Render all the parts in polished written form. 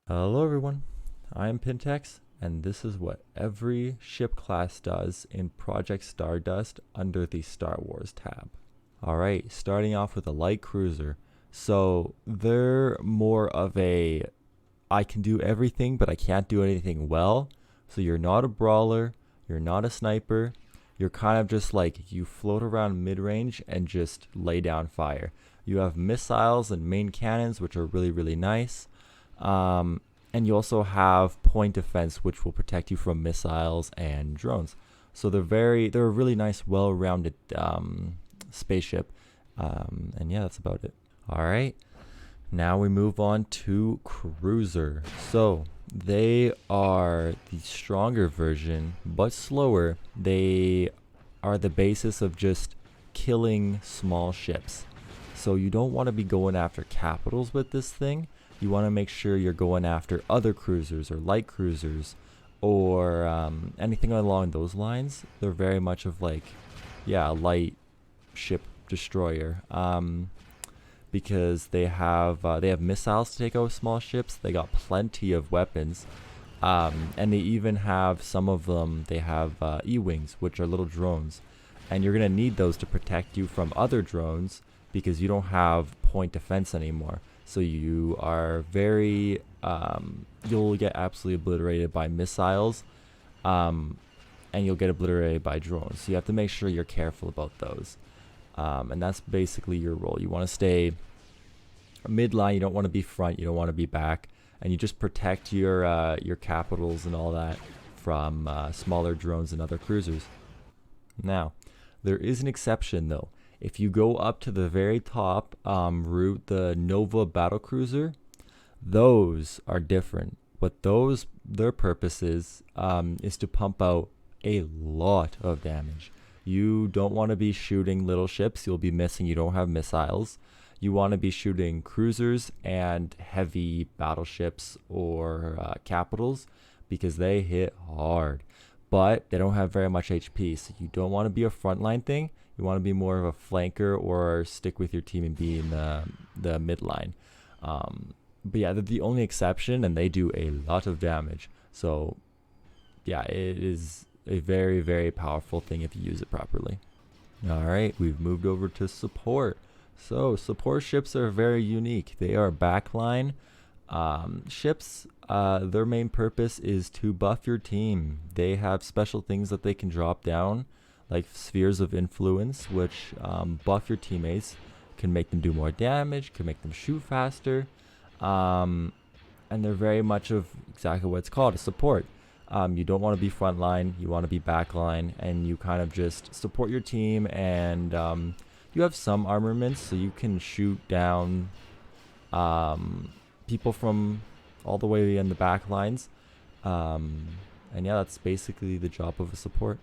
Hello everyone, I am Pintex, and this is what every ship class does in Project Stardust under the Star Wars tab. Alright, starting off with a light cruiser. So they're more of a, I can do everything but I can't do anything well. So you're not a brawler, you're not a sniper, you're kind of just like, you float around mid-range and just lay down fire. You have missiles and main cannons, which are really nice. And you also have point defense, which will protect you from missiles and drones. So they're a really nice, well-rounded spaceship. And yeah, that's about it. All right, now we move on to cruiser. So they are the stronger version, but slower. They are the basis of just killing small ships. So you don't want to be going after capitals with this thing. You want to make sure you're going after other cruisers or light cruisers or anything along those lines. They're very much of like, yeah, a light ship destroyer, because they have missiles to take out small ships. They got plenty of weapons, and they even have some of them. They have E-wings, which are little drones, and you're gonna need those to protect you from other drones because you don't have point defense anymore. So you are very, you'll get absolutely obliterated by missiles, and you'll get obliterated by drones. So you have to make sure you're careful about those. And that's basically your role. You want to stay midline. You don't want to be front. You don't want to be back. And you just protect your capitals and all that from smaller drones and other cruisers. Now, there is an exception though. If you go up to the very top route, the Nova battlecruiser, those are different. What their purpose is to pump out a lot of damage. You don't want to be shooting little ships. You'll be missing. You don't have missiles. You want to be shooting cruisers and heavy battleships or capitals because they hit hard. But they don't have very much HP. So you don't want to be a frontline thing. You want to be more of a flanker or stick with your team and be in the midline. But yeah, they're the only exception, and they do a lot of damage. So yeah, it is a very powerful thing if you use it properly. All right, we've moved over to support. So support ships are very unique. They are backline ships. Their main purpose is to buff your team. They have special things that they can drop down, like spheres of influence, which buff your teammates, can make them do more damage, can make them shoot faster, and they're very much of exactly what it's called, a support. You don't want to be frontline, you want to be backline, and you kind of just support your team, and you have some armaments, so you can shoot down people from all the way in the back lines. And yeah, that's basically the job of a support.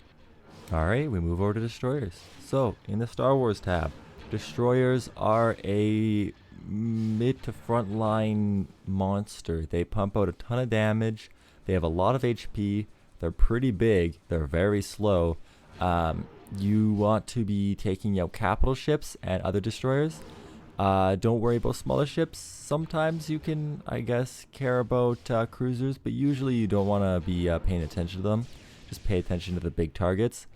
Alright, we move over to destroyers. So, in the Star Wars tab, destroyers are a mid to front line monster. They pump out a ton of damage. They have a lot of HP. They're pretty big. They're very slow. You want to be taking out capital ships and other destroyers. Don't worry about smaller ships. Sometimes you can, I guess, care about cruisers, but usually you don't want to be paying attention to them. Just pay attention to the big targets.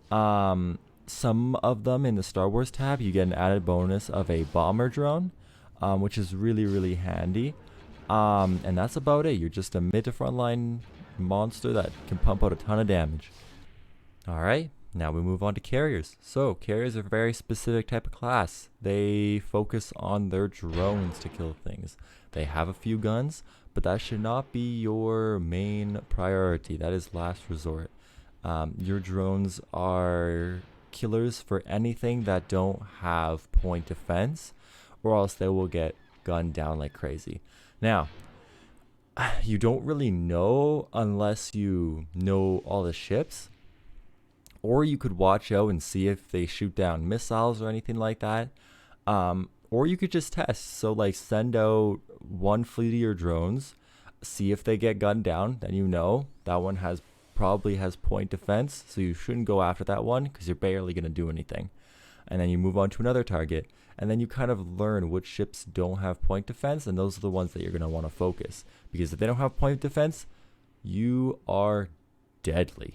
Some of them in the Star Wars tab, you get an added bonus of a bomber drone, which is really handy. And that's about it. You're just a mid to frontline monster that can pump out a ton of damage. Alright, now we move on to carriers. So carriers are a very specific type of class. They focus on their drones to kill things. They have a few guns, but that should not be your main priority. That is last resort. Your drones are killers for anything that don't have point defense, or else they will get gunned down like crazy. Now, you don't really know unless you know all the ships, or you could watch out and see if they shoot down missiles or anything like that. Or you could just test. So like send out one fleet of your drones, see if they get gunned down, then you know that one has probably has point defense, so you shouldn't go after that one because you're barely going to do anything. And then you move on to another target, and then you kind of learn which ships don't have point defense, and those are the ones that you're going to want to focus, because if they don't have point defense, you are deadly.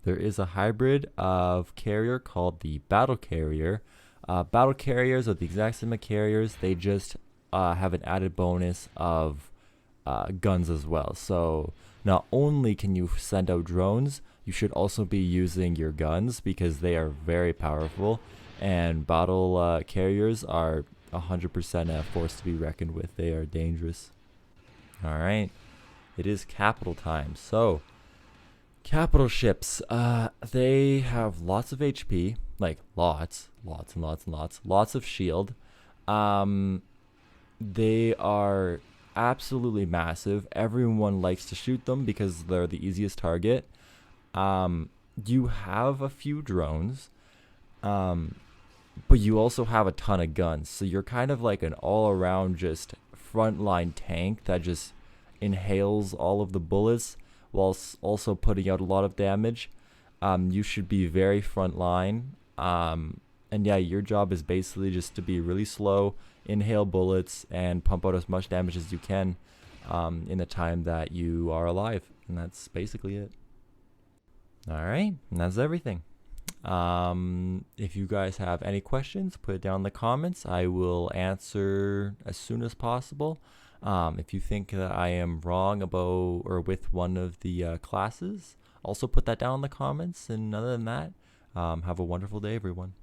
There is a hybrid of carrier called the battle carrier. Battle carriers are the exact same as carriers, they just have an added bonus of guns as well. So not only can you send out drones, you should also be using your guns because they are very powerful, and battle carriers are 100% a force to be reckoned with. They are dangerous. Alright, it is capital time. So capital ships, they have lots of HP, like lots of shield. They are absolutely massive. Everyone likes to shoot them because they're the easiest target. You have a few drones, but you also have a ton of guns. So you're kind of like an all-around just frontline tank that just inhales all of the bullets whilst also putting out a lot of damage. You should be very frontline. And yeah, your job is basically just to be really slow, inhale bullets, and pump out as much damage as you can in the time that you are alive. And that's basically it. Alright, and that's everything. If you guys have any questions, put it down in the comments. I will answer as soon as possible. If you think that I am wrong about or with one of the classes, also put that down in the comments. And other than that, have a wonderful day, everyone.